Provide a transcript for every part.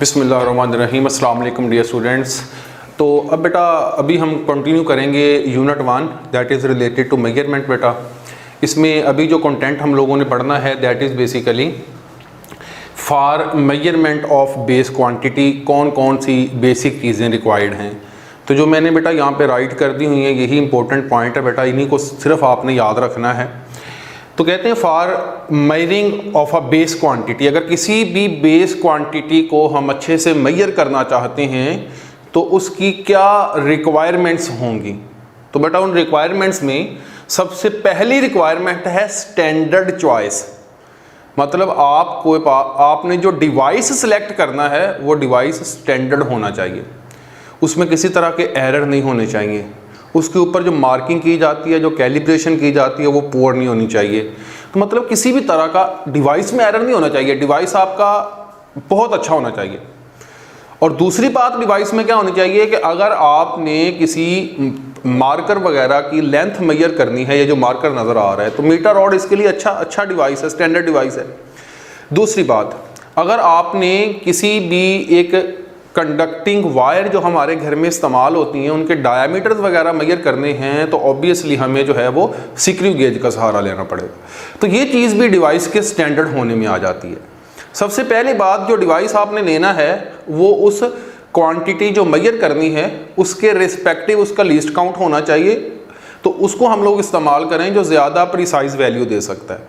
बिस्मिल्लाहिर्रहमानिर्रहीम। अस्सलाम वालेकुम डियर स्टूडेंट्स। तो अब बेटा अभी हम कंटिन्यू करेंगे unit 1 that is related to measurement. बेटा इसमें अभी जो कंटेंट हम लोगों ने पढ़ना है that is basically for measurement of base quantity कौन कौन सी बेसिक चीज़ें रिक्वायर्ड हैं। तो जो मैंने बेटा यहाँ पे राइट कर दी हुई हैं यही इंपॉर्टेंट पॉइंट है बेटा, इन्हीं को सिर्फ आपने याद रखना है। तो कहते हैं for measuring of a base quantity, अगर किसी भी बेस क्वांटिटी को हम अच्छे से मेजर करना चाहते हैं तो उसकी क्या रिक्वायरमेंट्स होंगी। तो बेटा उन रिक्वायरमेंट्स में सबसे पहली रिक्वायरमेंट है स्टैंडर्ड चॉइस। मतलब आपने जो डिवाइस सिलेक्ट करना है वो डिवाइस स्टैंडर्ड होना चाहिए, उसमें किसी तरह के एरर नहीं होने चाहिए, उसके ऊपर जो मार्किंग की जाती है, जो कैलिब्रेशन की जाती है वो पुअर नहीं होनी चाहिए। तो मतलब किसी भी तरह का डिवाइस में एरर नहीं होना चाहिए, डिवाइस आपका बहुत अच्छा होना चाहिए। और दूसरी बात डिवाइस में क्या होनी चाहिए कि अगर आपने किसी मार्कर वगैरह की लेंथ मेजर करनी है, ये जो मार्कर नज़र आ रहा है तो मीटर रॉड इसके लिए अच्छा डिवाइस है, स्टैंडर्ड डिवाइस है। दूसरी बात, अगर आपने किसी भी एक कंडक्टिंग वायर जो हमारे घर में इस्तेमाल होती हैं उनके डायामीटर्स वगैरह मेजर करने हैं तो ऑब्वियसली हमें जो है वो स्क्रू गेज का सहारा लेना पड़ेगा। तो ये चीज़ भी डिवाइस के स्टैंडर्ड होने में आ जाती है। सबसे पहली बात, जो डिवाइस आपने लेना है वो उस क्वांटिटी जो मेजर करनी है उसके रिस्पेक्टिव उसका लीस्ट काउंट होना चाहिए, तो उसको हम लोग इस्तेमाल करें जो ज़्यादा प्रिसाइज वैल्यू दे सकता है।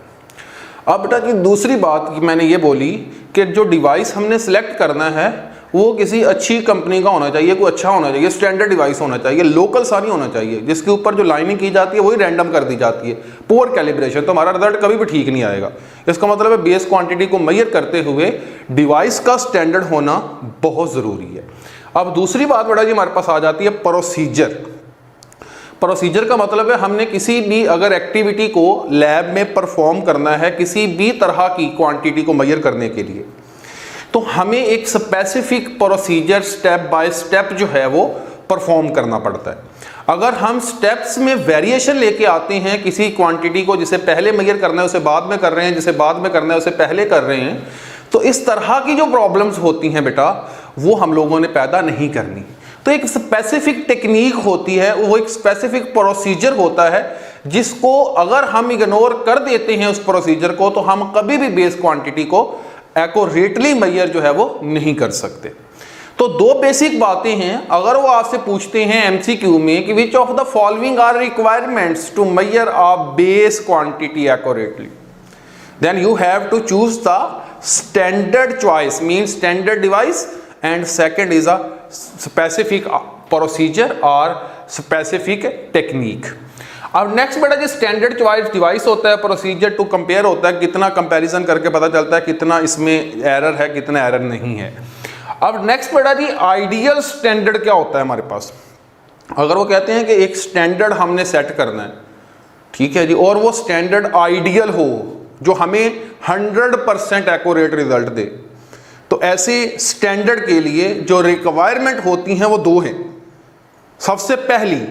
अब बेटा की दूसरी बात की मैंने ये बोली कि जो डिवाइस हमने सेलेक्ट करना है वो किसी अच्छी कंपनी का होना चाहिए, कोई अच्छा होना चाहिए, स्टैंडर्ड डिवाइस होना चाहिए, लोकल सा नहीं होना चाहिए जिसके ऊपर जो लाइनिंग की जाती है वही रैंडम कर दी जाती है, पुअर कैलिब्रेशन, तो हमारा रिजल्ट कभी भी ठीक नहीं आएगा। इसका मतलब है बेस क्वांटिटी को मेजर करते हुए डिवाइस का स्टैंडर्ड होना बहुत ज़रूरी है। अब दूसरी बात बेटा जी हमारे पास आ जाती है प्रोसीजर। प्रोसीजर का मतलब है हमने किसी भी अगर एक्टिविटी को लैब में परफॉर्म करना है किसी भी तरह की क्वांटिटी को मेजर करने के लिए, तो हमें एक specific procedure step by step जो है वो परफॉर्म करना पड़ता है। अगर हम स्टेप्स में वेरिएशन लेके आते हैं किसी क्वांटिटी को, जिसे पहले मेजर करना है उसे बाद में कर रहे हैं, जिसे बाद में करना है उसे पहले कर रहे हैं, तो इस तरह की जो प्रॉब्लम्स होती हैं बेटा वो हम लोगों ने पैदा नहीं करनी। तो एक स्पेसिफिक टेक्निक होती है, वो एक स्पेसिफिक प्रोसीजर होता है जिसको अगर हम इग्नोर कर देते हैं उस प्रोसीजर को तो हम कभी भी बेस क्वांटिटी को एक्यूरेटली मेजर जो है वो नहीं कर सकते। तो दो बेसिक बातें हैं, अगर वो आपसे पूछते हैं एमसीक्यू में कि which of the following are requirements to measure a base quantity accurately, then you have to choose the standard choice mean standard device and second is a specific procedure or specific technique. अब next बेटा जी standard choice device होता है, procedure to compare होता है, कितना comparison करके पता चलता है कितना इसमें एरर है कितना एरर नहीं है। अब नेक्स्ट बेटा जी आइडियल स्टैंडर्ड क्या होता है हमारे पास। अगर वो कहते हैं कि एक स्टैंडर्ड हमने सेट करना है, ठीक है जी, और वो स्टैंडर्ड आइडियल हो जो हमें 100% एक्यूरेट रिजल्ट दे, तो ऐसे स्टैंडर्ड के लिए जो रिक्वायरमेंट होती हैं वो दो हैं। सबसे पहली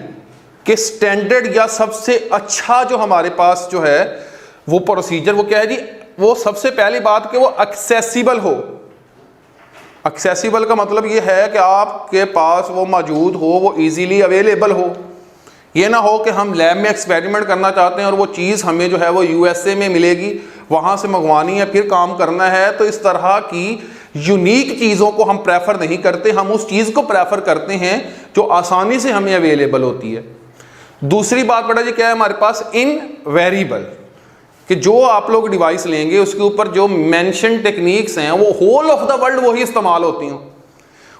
कि स्टैंडर्ड या सबसे अच्छा जो हमारे पास जो है वो प्रोसीजर वो क्या है जी, वो सबसे पहली बात कि वो एक्सेसिबल हो। एक्सेसिबल का मतलब ये है कि आपके पास वो मौजूद हो, वो इजीली अवेलेबल हो। ये ना हो कि हम लैब में एक्सपेरिमेंट करना चाहते हैं और वो चीज़ हमें जो है वो यूएसए में मिलेगी, वहाँ से मंगवानी है फिर काम करना है। तो इस तरह की यूनिक चीज़ों को हम प्रेफर नहीं करते, हम उस चीज़ को प्रेफर करते हैं जो आसानी से हमें अवेलेबल होती है। दूसरी बात बेटा जी क्या है हमारे पास इनवेरिएबल, कि जो आप लोग डिवाइस लेंगे उसके ऊपर जो मेंशन टेक्निक्स हैं वो होल ऑफ द वर्ल्ड वही इस्तेमाल होती हैं।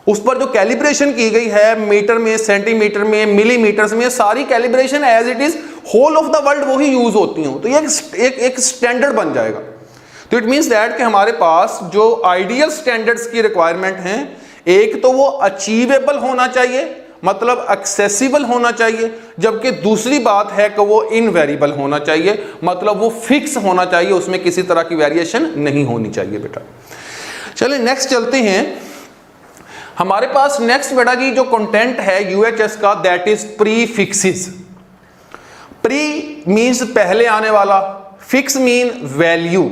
उस पर जो कैलिब्रेशन की गई है मीटर में, सेंटीमीटर में, मिलीमीटर्स में, सारी calibration as it is whole of the world वही यूज होती हैं। तो ये एक स्टैंडर्ड बन जाएगा। तो इट मीन्स दैट कि हमारे पास जो आइडियल स्टैंडर्ड्स की रिक्वायरमेंट हैं, एक तो वो अचीवेबल होना चाहिए मतलब एक्सेसिबल होना चाहिए, जबकि दूसरी बात है कि वो इनवेरिएबल होना चाहिए मतलब वो फिक्स होना चाहिए, उसमें किसी तरह की वेरिएशन नहीं होनी चाहिए बेटा। चलिए नेक्स्ट चलते हैं। हमारे पास नेक्स्ट बेटा जी जो कंटेंट है यूएचएस का that is pre fixes. Pre means पहले आने वाला, फिक्स मीन वैल्यू।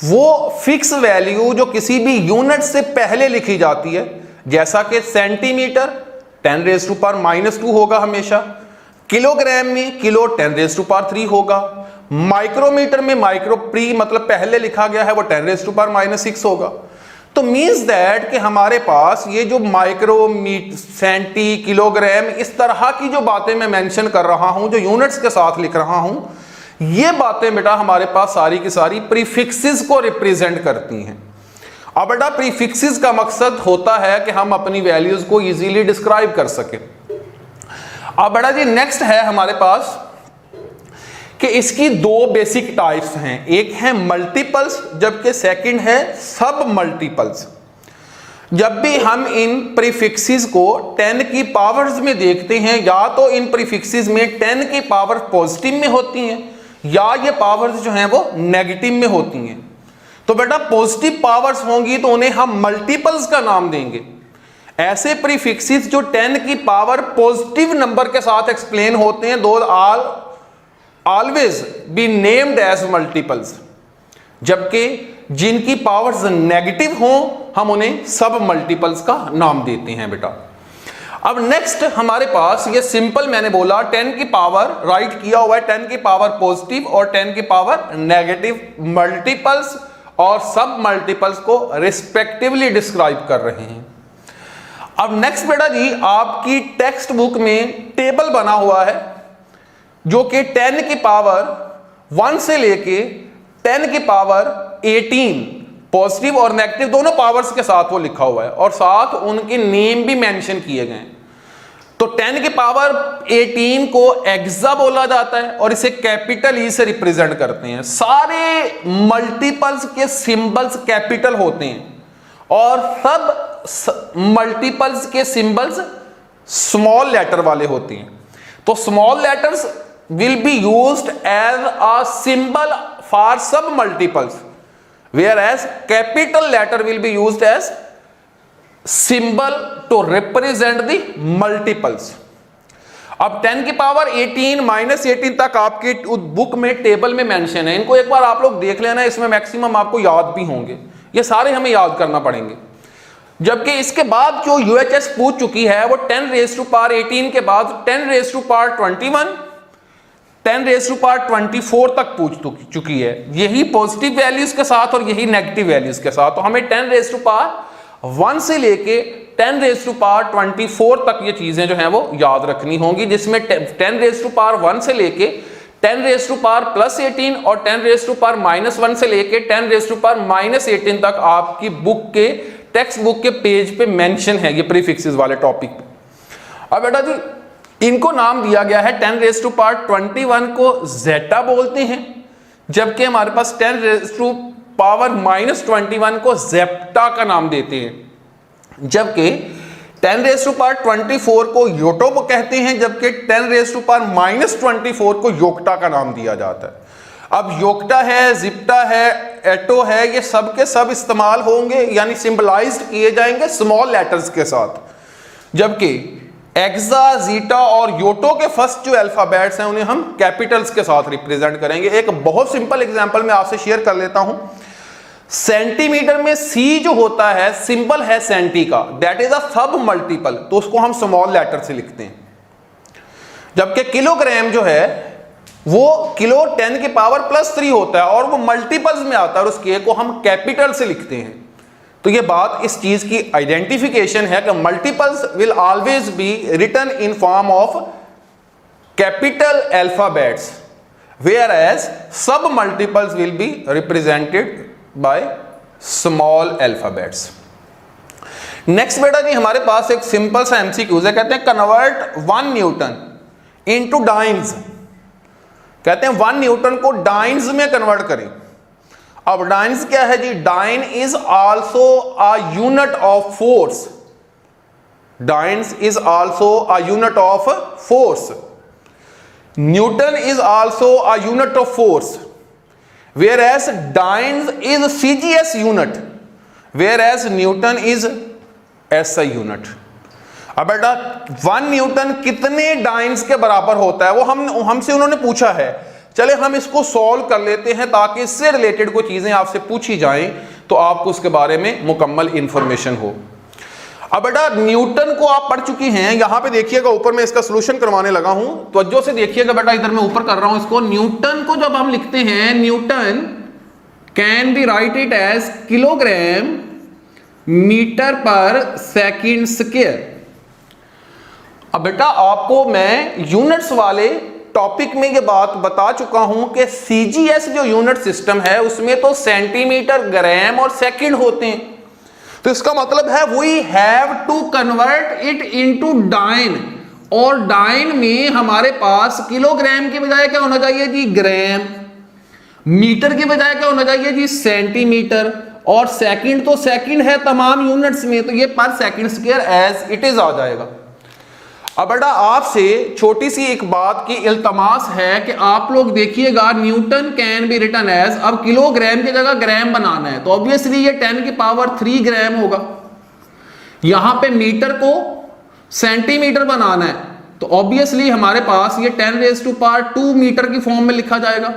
वो फिक्स वैल्यू जो किसी भी यूनिट से पहले लिखी जाती है, जैसा कि सेंटीमीटर 10⁻⁻² होगा हमेशा, किलोग्राम में किलो 10⁻³ होगा, माइक्रोमीटर में माइक्रोप्री मतलब पहले लिखा गया है वो 10⁻⁻6 होगा। तो मीन्स दैट कि हमारे पास ये जो माइक्रोमीटर, सेंटी, किलोग्राम, इस तरह की जो बातें मैं मेंशन कर रहा हूं, जो यूनिट्स के साथ लिख रहा हूं, ये बातें बेटा हमारे पास सारी की सारी प्रीफिक्सेस को रिप्रेजेंट करती हैं। अब बेटा प्रीफिक्सेस का मकसद होता है कि हम अपनी वैल्यूज को इजीली डिस्क्राइब कर सकें। अब बेटा जी नेक्स्ट है हमारे पास कि इसकी दो बेसिक टाइप्स हैं, एक है मल्टीपल्स जबकि सेकंड है सब मल्टीपल्स। जब भी हम इन प्रीफिक्सेस को 10 की पावर्स में देखते हैं, या तो इन प्रीफिक्सेस में 10 की पावर पॉजिटिव में होती हैं या ये पावर्स जो हैं वो नेगेटिव में होती हैं। तो बेटा पॉजिटिव पावर्स होंगी तो उन्हें हम मल्टीपल्स का नाम देंगे। ऐसे प्रीफिक्सेस जो 10 की पावर पॉजिटिव नंबर के साथ एक्सप्लेन होते हैं, दो always be named as multiples, जबकि जिनकी पावर्स नेगेटिव हों हम उन्हें सब मल्टीपल्स का नाम देते हैं बेटा। अब नेक्स्ट हमारे पास ये सिंपल मैंने बोला 10 की पावर राइट किया हुआ है, 10 की पावर पॉजिटिव और 10 की पावर नेगेटिव मल्टीपल्स और सब मल्टीपल्स को रिस्पेक्टिवली डिस्क्राइब कर रहे हैं। अब नेक्स्ट बेटा जी आपकी टेक्स्ट बुक में टेबल बना हुआ है जो कि 10 की पावर 1 से लेके 10 की पावर 18 पॉजिटिव और नेगेटिव दोनों पावर्स के साथ वो लिखा हुआ है और साथ उनके नेम भी मेंशन किए गए हैं। तो 10 की पावर 18 को एक्सा बोला जाता है और इसे कैपिटल ई से रिप्रेजेंट करते हैं। सारे मल्टीपल्स के सिंबल्स कैपिटल होते हैं और सब मल्टीपल्स के सिंबल्स स्मॉल लेटर वाले होते हैं। तो small letters will be used as a symbol for sub multiples, whereas capital letter will be used as symbol to represent the multiples. अब 10 की पावर 18 माइनस 18 तक आपके बुक में टेबल में मेंशन है, इनको एक बार आप लोग देख लेना, इसमें मैक्सिमम आपको याद भी होंगे, ये सारे हमें याद करना पड़ेंगे। जबकि इसके बाद जो UHS पूछ चुकी है वो 10⁻18 के बाद 10⁻21 10⁻24 तक पूछ चुकी है, यही पॉजिटिव वैल्यूज के साथ और यही नेगेटिव वैल्यूज के साथ। तो हमें 10⁻1 से लेके 10⁻24 तक ये चीजें जो हैं वो याद रखनी होंगी, जिसमें 10⁻1 से लेके 10⁻+18 और 10⁻−1 से लेके 10⁻−18 तक आपकी बुक के टेक्स्ट बुक के पेज पे मेंशन है ये प्रीफिक्सेस वाले टॉपिक पे। अब बेटा जी इनको नाम दिया गया है 10⁻21 को जेटा बोलते हैं, जबकि हमारे पास 10⁻⁻21 को जेप्टा का नाम देते हैं, जबकि 10⁻24 को योटो कहते हैं, जबकि 10⁻−24 को योक्टा का नाम दिया जाता है। अब योक्टा है, जिप्टा है, एटो है, ये सब के सब इस्तेमाल होंगे यानी सिंबलाइज्ड किए जाएंगे स्मॉल लेटर्स के साथ, जबकि एक्सा, जीटा और योटो के फर्स्ट जो अल्फाबेट्स हैं उन्हें हम कैपिटल्स के साथ रिप्रेजेंट करेंगे। एक बहुत सिंपल एग्जांपल मैं आपसे शेयर कर लेता हूं। सेंटीमीटर में सी जो होता है सिंबल है सेंटी का, दैट इज अ सब मल्टीपल, तो उसको हम स्मॉल लेटर से लिखते हैं। जबकि किलोग्राम जो है वो किलो 10 की पावर +3 होता है और वो मल्टीपल्स में आता है और उसके को हम कैपिटल से लिखते हैं। तो ये बात इस चीज की आइडेंटिफिकेशन है कि multiples will always be written in form of capital alphabets, whereas sub multiples will be represented by small alphabets. Next बेटा जी हमारे पास एक सिंपल सा एमसीक्यूज है, कहते हैं कन्वर्ट 1 न्यूटन इनटू डाइन्स। कहते हैं 1 न्यूटन को डाइन्स में कन्वर्ट करें। अब डाइन्स क्या है जी? Dyne is also a unit of force. Dynes is also a unit of force. Newton is also a unit of force, whereas dynes is CGS unit, whereas Newton is SI unit। अब बेटा 1 Newton कितने dance के बराबर होता है वो हमसे उन्होंने पूछा है। चले हम इसको सॉल्व कर लेते हैं ताकि इससे रिलेटेड कोई चीजें आपसे पूछी जाएं तो आपको उसके बारे में मुकम्मल इंफॉर्मेशन हो। अब बेटा न्यूटन को आप पढ़ चुकी हैं, यहां पे देखिएगा ऊपर मैं इसका सॉल्यूशन करवाने लगा हूं, तवज्जो से देखिएगा बेटा, इधर मैं ऊपर कर रहा हूं इसको। न्यूटन को जब हम लिखते हैं, newton can be write it as kilogram metre per second square. अब बेटा आपको मैं यूनिट्स वाले टॉपिक में ये बात बता चुका हूं कि सीजीएस जो यूनिट सिस्टम है उसमें तो सेंटीमीटर, ग्राम और सेकंड होते हैं। तो इसका मतलब है we have to convert it into dyne, और डाइन में हमारे पास किलोग्राम के बजाय क्या होना चाहिए जी, ग्राम, मीटर के बजाय क्या होना चाहिए जी, सेंटीमीटर, और सेकंड तो सेकंड है तमाम यूनिट्स में, तो ये per second square as it is आ जाएगा। अब बेटा आपसे छोटी सी एक बात की इल्तमास है कि आप लोग देखिएगा newton can be written as, अब किलोग्राम की जगह ग्राम बनाना है तो ऑब्वियसली ये 10 की पावर 3 ग्राम होगा। यहां पे मीटर को सेंटीमीटर बनाना है तो ऑब्वियसली हमारे पास ये 10 रेज़ टू पावर 2 मीटर की फॉर्म में लिखा जाएगा,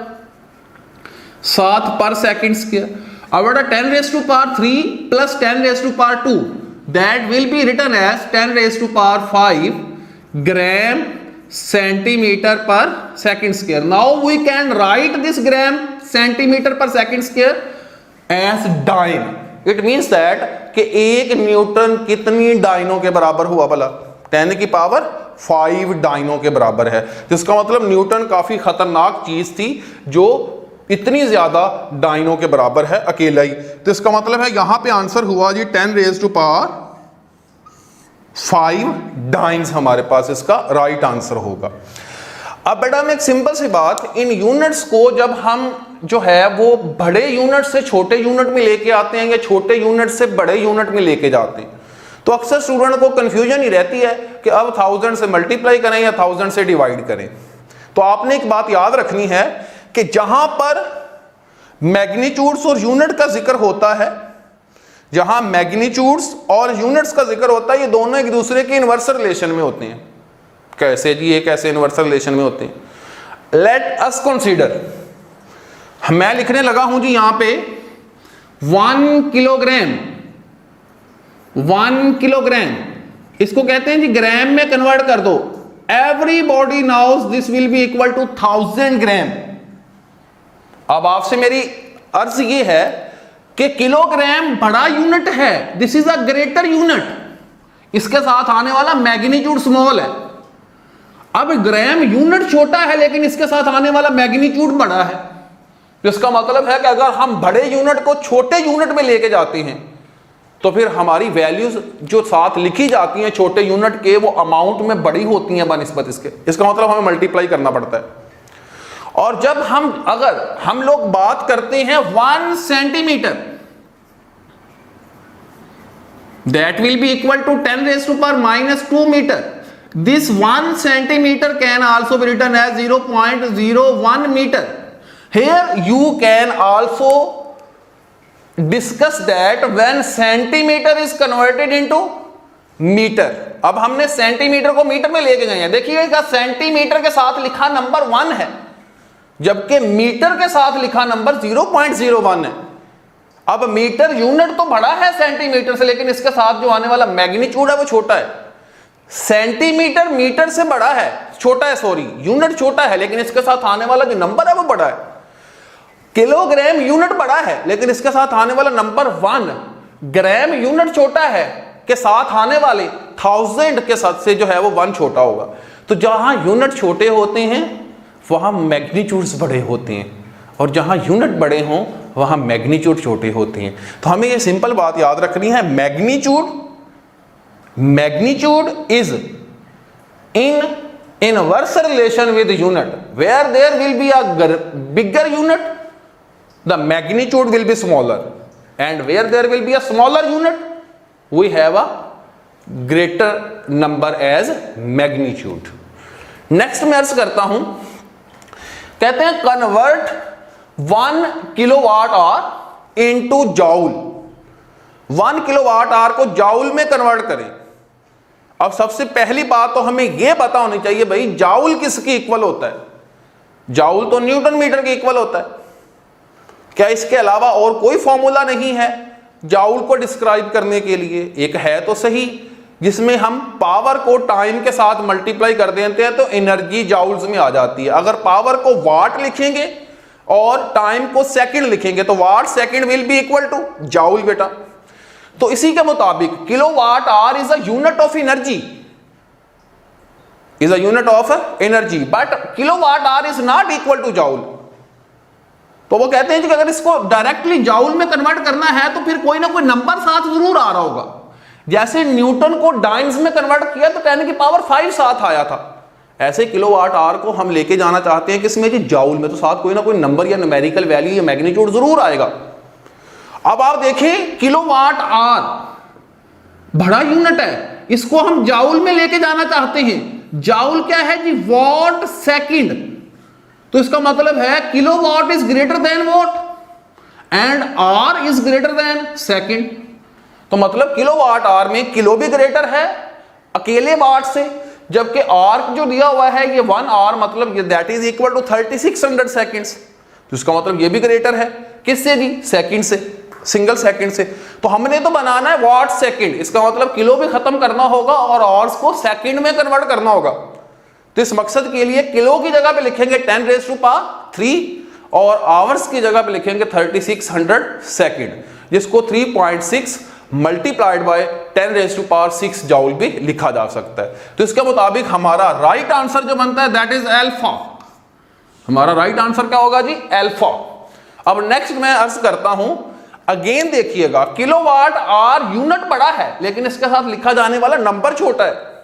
7 पर सेकंड स्क्वायर। अब बेटा 10 raise to power 3 plus 10 raise to power 2 that will be written as 10 raise to power 5 gram centimetre per second square. Now we can write this gram centimetre per second square as dyne. It means that कि एक Newton कितनी डाइनों के बराबर हुआ भला, 10 की power 5 डाइनों के बराबर है। जिसका मतलब न्यूटन काफी खतरनाक चीज थी जो इतनी ज्यादा डाइनों के बराबर है अकेला ही। तो इसका मतलब है यहां पे आंसर हुआ जी 10 रेज़ टू पावर 5 डाइन्स हमारे पास इसका राइट आंसर होगा। अब बेटा मैं एक सिंपल सी बात, इन यूनिट्स को जब हम जो है वो बड़े यूनिट से छोटे यूनिट में लेके आते हैं या छोटे यूनिट से बड़े यूनिट में लेके जाते हैं तो अक्सर स्टूडेंट को कंफ्यूजन ही रहती है कि अब 1000 से मल्टीप्लाई करें या 1000 से डिवाइड करें। तो आपने एक बात याद रखनी है कि जहां पर मैग्नीट्यूड्स और यूनिट का जिक्र होता है, जहां मैग्नीट्यूड्स और यूनिट्स का जिक्र होता है, ये दोनों एक दूसरे के इनवर्स रिलेशन में होते हैं। कैसे जी, ये कैसे इनवर्स रिलेशन में होते हैं? लेट अस कंसीडर, मैं लिखने लगा हूं जी यहां पे 1 किलोग्राम, 1 किलोग्राम इसको कहते हैं जी ग्राम में कन्वर्ट कर दो। Everybody knows this will be equal to 1000 gram. अब आपसे मेरी अर्ज ये है कि किलोग्राम बड़ा यूनिट है, this is a greater unit, इसके साथ आने वाला मैग्नीट्यूड स्मॉल है। अब ग्राम यूनिट छोटा है लेकिन इसके साथ आने वाला मैग्नीट्यूड बड़ा है। तो इसका मतलब है कि अगर हम बड़े यूनिट को छोटे यूनिट में लेके जाते हैं तो फिर हमारी वैल्यूज जो साथ लिखी जाती हैं छोटे यूनिट के वो अमाउंट में बड़ी होती हैं बनिस्बत इसके। इसका मतलब हमें मल्टीप्लाई करना पड़ता है। और जब अगर हम लोग बात करते हैं 1 centimetre, that will be equal to 10 raised to power minus 2 meter. This 1 centimeter can also be written as 0.01 meter. Here you can also discuss that when centimeter is converted into meter. अब हमने centimetre को metre में लेके गए हैं। देखिएगा centimetre के साथ लिखा नंबर 1 है जबकि मीटर के साथ लिखा नंबर 0.01 है। अब मीटर यूनिट तो बड़ा है सेंटीमीटर से, लेकिन इसके साथ जो आने वाला मैग्नीट्यूड है वो छोटा है। सेंटीमीटर मीटर से बड़ा है, छोटा है, सॉरी यूनिट छोटा है, लेकिन इसके साथ आने वाला जो नंबर है वो बड़ा है। किलोग्राम यूनिट बड़ा है लेकिन इसके साथ आने वाला नंबर 1 ग्राम यूनिट छोटा है के साथ आने वाले 1000 के साथ से जो है वो 1 छोटा होगा। तो जहां यूनिट छोटे होते हैं वहां मैग्नीट्यूड्स बड़े होते हैं और जहां यूनिट बड़े हों वहां मैग्नीट्यूड छोटे होते हैं। तो हमें ये सिंपल बात याद रखनी है, magnitude is in inverse relation with unit, where there will be a bigger unit the magnitude will be smaller, and where there will be a smaller unit we have a greater number as magnitude. Next मैं अर्ज करता हूं, कहते हैं convert 1 kilowatt hour into joule. 1 kilowatt hour को joule में convert करें। अब सबसे पहली बात तो हमें यह पता होनी चाहिए भाई जाउल किसकी इक्वल होता है। जाउल तो न्यूटन मीटर के इक्वल होता है। क्या इसके अलावा और कोई फॉर्मूला नहीं है जाउल को डिस्क्राइब करने के लिए? एक है तो सही, जिसमें हम पावर को टाइम के साथ मल्टीप्लाई कर देते हैं तो एनर्जी जाउल्स में आ जाती है। अगर पावर को वाट लिखेंगे और टाइम को सेकंड लिखेंगे तो watt second will be equal to joule बेटा। तो इसी के मुताबिक kilowatt hour is a unit of energy, is a unit of energy, but kilowatt hour is not equal to joule. तो वो कहते हैं कि अगर इसको डायरेक्टली जाउल में कन्वर्ट करना है तो फिर कोई ना कोई नंबर साथ जरूर आ रहा होगा। जैसे न्यूटन को डाइम्स में कन्वर्ट किया तो 10 की पावर 5 साथ आया था, ऐसे किलोवाट आवर को हम लेके जाना चाहते हैं किसमें जी? जाउल में। तो साथ कोई ना कोई नंबर या न्यूमेरिकल वैल्यू या मैग्नीट्यूड जरूर आएगा। अब आप देखें किलोवाट आवर बड़ा यूनिट है, इसको हम जाउल में लेके जाना चाहते हैं। जाउल क्या है जी? What second. तो इसका मतलब है kilowatt is greater than watt and hour is greater than second. तो मतलब किलोवाट आवर में किलो भी ग्रेटर है अकेले वाट से, जबकि आर जो दिया हुआ है ये 1 आवर मतलब that is equal to 3600 seconds. तो इसका मतलब ये भी ग्रेटर है किससे जी? सेकंड से, सिंगल सेकंड से। तो हमने तो बनाना है वाट सेकंड, इसका मतलब किलो भी खत्म करना होगा और आवर्स को सेकंड में कन्वर्ट करना होगा। तो इस मकसद के लिए किलो की जगह पे लिखेंगे 10 रेज़ टू पावर 3 और आवर्स की जगह पे लिखेंगे 3600 सेकंड, जिसको 3.6 multiplied by 10 raise to power 6 joule भी लिखा जा सकता है। तो इसके मुताबिक हमारा राइट आंसर जो बनता है दैट इज अल्फा। हमारा राइट आंसर क्या होगा जी? अल्फा। अब नेक्स्ट मैं अर्ज करता हूं, अगेन देखिएगा किलोवाट आवर यूनिट बड़ा है लेकिन इसके साथ लिखा जाने वाला नंबर छोटा है।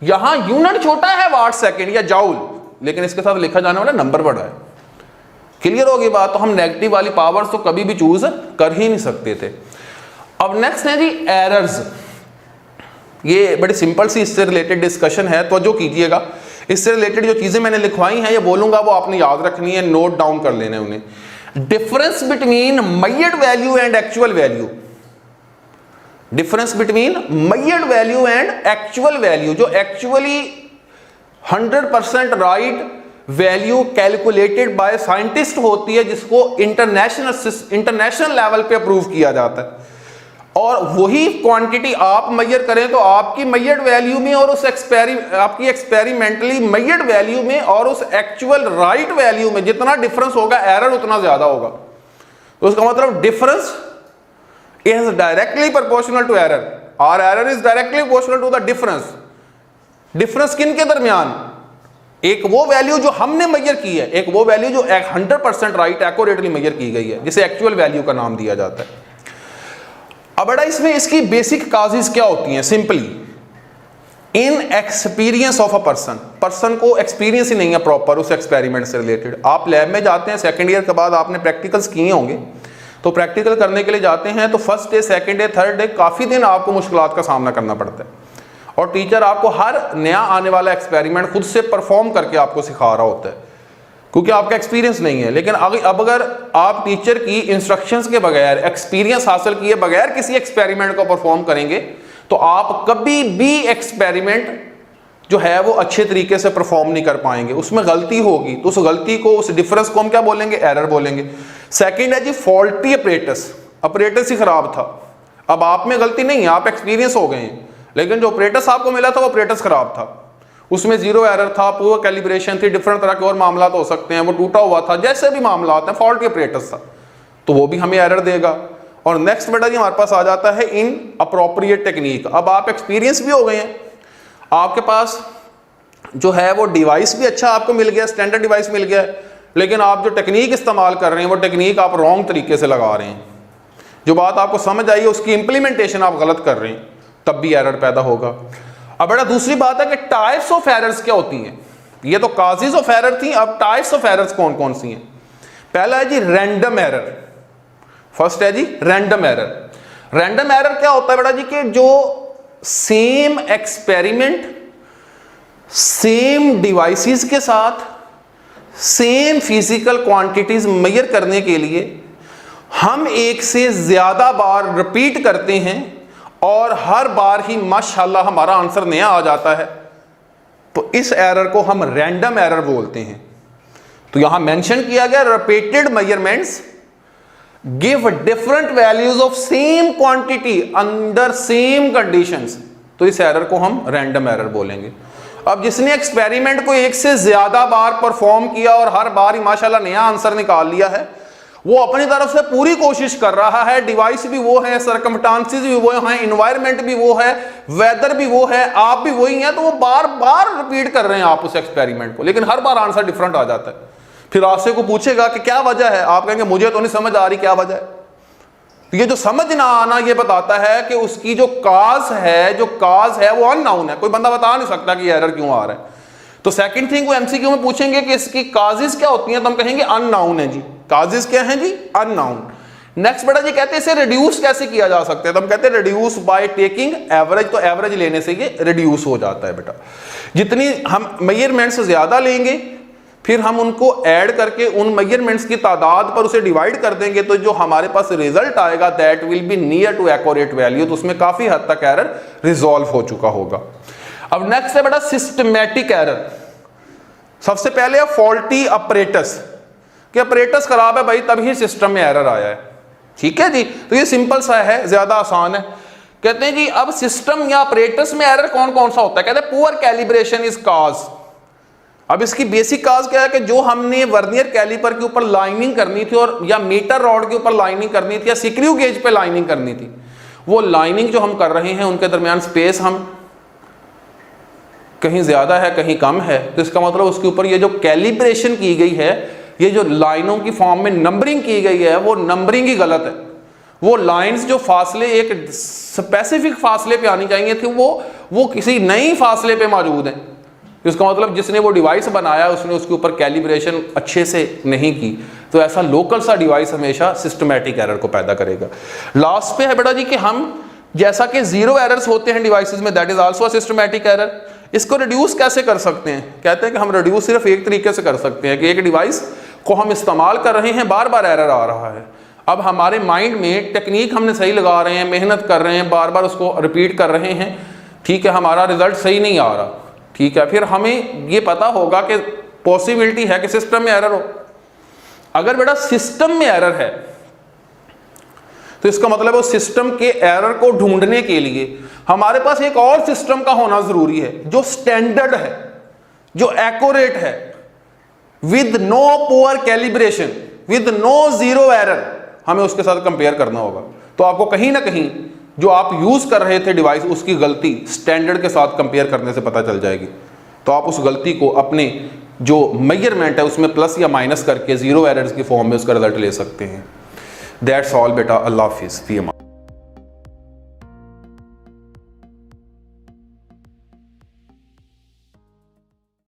यहां यूनिट छोटा है वाट सेकंड या जाउल, लेकिन इसके साथ लिखा जाने वाला नंबर बड़ा है। क्लियर होगी बात? तो हम नेगेटिव वाली पावर्स तो कभी भी चूज कर ही नहीं सकते थे। अब नेक्स्ट है जी एरर्स। ये बड़ी सिंपल सी इससे रिलेटेड डिस्कशन है, तो जो कीजिएगा इससे रिलेटेड जो चीजें मैंने लिखवाई हैं ये बोलूंगा वो आपने याद रखनी है, नोट डाउन कर लेने उन्हें। Difference between measured value and actual value, difference between measured value and actual value. जो actually 100% right value calculated by scientist होती है, जिसको इंटरनेशनल लेवल पे अप्रूव किया जाता है, और वही क्वांटिटी आप मेजर करें तो आपकी मेजर्ड वैल्यू में और उस आपकी एक्सपेरिमेंटली मेजर्ड वैल्यू में और उस एक्चुअल राइट वैल्यू में जितना डिफरेंस होगा एरर उतना ज्यादा होगा। तो उसका मतलब difference is directly proportional to error or error is directly proportional to the difference। Difference किन के दरमियान? एक वो वैल्यू जो हमने मेजर की है, एक वो वैल्यू जो 100% राइट एक्यूरेटली मेजर की गई है, जिसे एक्चुअल वैल्यू का नाम दिया जाता है। अब बड़ा इसमें इसकी बेसिक काजेस क्या होती हैं? Simply in experience of a person को एक्सपीरियंस ही नहीं है प्रॉपर उस एक्सपेरिमेंट से रिलेटेड। आप लैब में जाते हैं, सेकेंड ईयर के बाद आपने प्रैक्टिकल्स किए होंगे, तो प्रैक्टिकल करने के लिए जाते हैं तो first day, second day, third day काफ़ी दिन आपको मुश्किलात का सामना करना पड़ता है, और टीचर आपको हर नया आने वाला एक्सपेरिमेंट खुद से परफॉर्म करके आपको सिखा रहा होता है, क्योंकि आपका एक्सपीरियंस नहीं है। लेकिन अब अगर आप टीचर की इंस्ट्रक्शंस के बगैर, एक्सपीरियंस हासिल किए बगैर किसी एक्सपेरिमेंट को परफॉर्म करेंगे तो आप कभी भी एक्सपेरिमेंट जो है वो अच्छे तरीके से परफॉर्म नहीं कर पाएंगे, उसमें गलती होगी। तो उस गलती को, उस डिफरेंस को हम क्या बोलेंगे? एरर बोलेंगे। सेकंड है जी फॉल्टी अपरेटस ही खराब था। अब आप में गलती नहीं है, आप एक्सपीरियंस हो गए हैं, लेकिन जो अपरेटस आपको मिला था वो अपरेटस खराब था, उसमें जीरो एरर था, पूरा कैलिब्रेशन थी, डिफरेंट तरह के और मामला हो सकते हैं, वो टूटा हुआ था, जैसे भी मामला आता है फॉल्टी अपरेटस था, तो वो भी हमें एरर देगा। और नेक्स्ट बेटा जी हमारे पास आ जाता है इन अप्रोप्रिएट टेक्निक। अब आप एक्सपीरियंस भी हो गए हैं, आपके पास जो है वो डिवाइस भी अच्छा आपको मिल गया, स्टैंडर्ड डिवाइस मिल गया है, लेकिन आप जो टेक्निक इस्तेमाल कर रहे हैं वो टेक्निक आप रॉन्ग तरीके से लगा रहे हैं। जो बात आपको समझ आई है उसकी इंप्लीमेंटेशन आप गलत कर रहे हैं, तब भी एरर पैदा होगा। अब बेटा दूसरी बात है कि टाइप्स ऑफ एरर्स क्या होती हैं। ये तो काजेज ऑफ एरर थी, अब टाइप्स ऑफ एरर्स कौन कौन सी हैं? पहला है जी रैंडम एरर। फर्स्ट है जी रैंडम एरर। रैंडम एरर क्या होता है बेटा जी कि जो सेम एक्सपेरिमेंट सेम डिवाइसेस के साथ सेम फिजिकल क्वांटिटीज मेजर करने के लिए हम एक से ज्यादा बार रिपीट करते हैं और हर बार ही माशाल्लाह हमारा आंसर नया आ जाता है, तो इस एरर को हम रैंडम एरर बोलते हैं। तो यहां मेंशन किया गया repeated measurements give different values of same quantity under same conditions, तो इस एरर को हम रैंडम एरर बोलेंगे। अब जिसने एक्सपेरिमेंट को एक से ज्यादा बार परफॉर्म किया और हर बार ही माशाल्लाह नया आंसर निकाल लिया है, वो अपनी तरफ से पूरी कोशिश कर रहा है, डिवाइस भी वो है, सर्कमस्टांसेस भी वो है, एनवायरनमेंट भी वो है, वेदर भी वो है, आप भी वही हैं, तो वो बार बार रिपीट कर रहे हैं आप उस एक्सपेरिमेंट को, लेकिन हर बार आंसर डिफरेंट आ जाता है। फिर आपसे को पूछेगा कि क्या वजह है, आप कहेंगे मुझे तो नहीं समझ आ रही क्या वजह है। तो ये जो समझ ना आना ये बताता है कि उसकी जो काज है वो अननाउन है, कोई बंदा बता नहीं सकता कि एरर क्यों आ रहा है। तो सेकंड थिंग वो एमसीक्यू में पूछेंगे कि इसकी काजेस क्या होती हैं, तो हम कहेंगे अननाउन है जी। काजेस क्या हैं जी? अननाउन। नेक्स्ट बेटा जी कहते हैं इसे रिड्यूस कैसे किया जा सकता है, तो हम कहते हैं रिड्यूस बाय टेकिंग एवरेज, तो एवरेज लेने से ये रिड्यूस हो जाता है बेटा। जितनी हम मेजरमेंट्स ज्यादा लेंगे फिर हम उनको ऐड करके उन मेजरमेंट्स की तादाद पर उसे डिवाइड कर देंगे, तो जो हमारे पास रिजल्ट आएगा that will be near to accurate value, तो उसमें काफी हद तक एरर रिजॉल्व हो चुका होगा। अब नेक्स्ट है बेटा सिस्टमैटिक एरर। सबसे पहले फॉल्टी अपरेटस, कि अपरेटस खराब है भाई तभी सिस्टम में एरर आया है, ठीक है जी। तो ये सिंपल सा है, ज्यादा आसान है। कहते हैं जी अब सिस्टम या अपरेटस में एरर कौन कौन सा होता है, कहते हैं पुअर कैलिब्रेशन इज काज। अब इसकी बेसिक काज क्या है कि जो हमने वर्नियर कैलिपर के ऊपर लाइनिंग करनी थी और या मीटर रॉड के ऊपर लाइनिंग करनी थी या स्क्रू गेज पे लाइनिंग करनी थी, वो लाइनिंग जो हम कर रहे हैं उनके दरमियान स्पेस हम कहीं ज्यादा है कहीं कम है, तो इसका मतलब उसके ऊपर ये जो कैलिब्रेशन की गई है, ये जो लाइनों की फॉर्म में नंबरिंग की गई है वो नंबरिंग ही गलत है। वो लाइंस जो फासले एक स्पेसिफिक फासले पे आनी चाहिए थी वो किसी नई फासले पे मौजूद है। इसका मतलब जिसने वो डिवाइस बनाया उसने उसके ऊपर कैलिब्रेशन अच्छे से नहीं की, तो ऐसा लोकल सा डिवाइस हमेशा सिस्टमैटिक एरर को पैदा करेगा। लास्ट पे है बेटा जी कि हम जैसा कि जीरो एरर्स होते हैं डिवाइसेस में, that is also a systematic error. इसको रिड्यूस कैसे कर सकते हैं, कहते हैं कि हम रिड्यूस सिर्फ एक तरीके से कर सकते हैं कि एक डिवाइस को हम इस्तेमाल कर रहे हैं, बार बार एरर आ रहा है, अब हमारे माइंड में टेक्निक हमने सही लगा रहे हैं, मेहनत कर रहे हैं, बार बार उसको रिपीट कर रहे हैं, ठीक है, हमारा रिजल्ट सही नहीं आ रहा, ठीक है, फिर हमें ये पता होगा कि पॉसिबिलिटी है कि सिस्टम में एरर हो। अगर बेटा सिस्टम में एरर है तो इसका मतलब है सिस्टम के एरर को ढूंढने के लिए हमारे पास एक और सिस्टम का होना जरूरी है जो स्टैंडर्ड है, जो एक्यूरेट है, with no poor calibration, with no zero error, हमें उसके साथ कंपेयर करना होगा। तो आपको कहीं ना कहीं जो आप यूज कर रहे थे डिवाइस उसकी गलती स्टैंडर्ड के साथ कंपेयर करने से पता चल जाएगी, तो आप उस गलती को अपने जो मेजरमेंट है उसमें प्लस या माइनस करके जीरो एरर्स की फॉर्म में उसका रिजल्ट ले सकते हैं। दैट्स ऑल बेटा, अल्लाह हाफिज़।